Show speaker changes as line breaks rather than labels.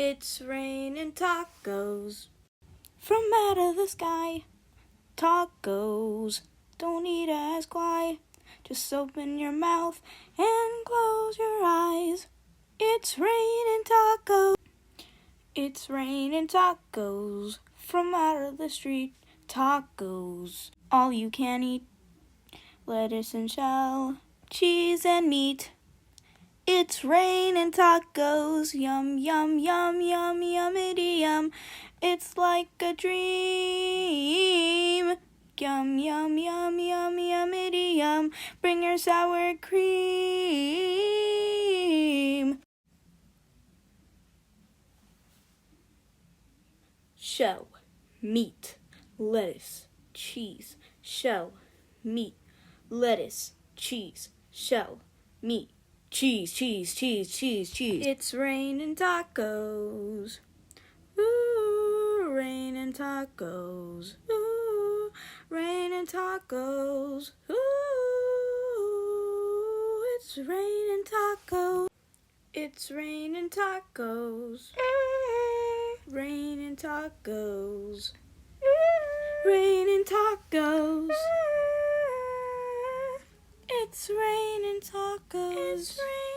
It's raining tacos from out of the sky. Tacos, don't need to ask why. Just open your mouth and close your eyes. It's raining tacos. It's raining tacos from out of the street. Tacos, all you can eat. Lettuce and shell, cheese and meat. It's raining tacos, yum, yum, yum, yum, yummity yum. It's like a dream. Yum, yum, yum, yum, yummity yum. Bring your sour cream. Shell, meat, lettuce, cheese. Shell, meat, lettuce, cheese. Shell, meat, cheese, cheese, cheese, cheese, cheese. It's raining tacos. Ooh, raining tacos. Ooh, raining tacos. Ooh, it's raining tacos. It's raining tacos. Raining tacos. Raining tacos. It's raining tacos. It's raining.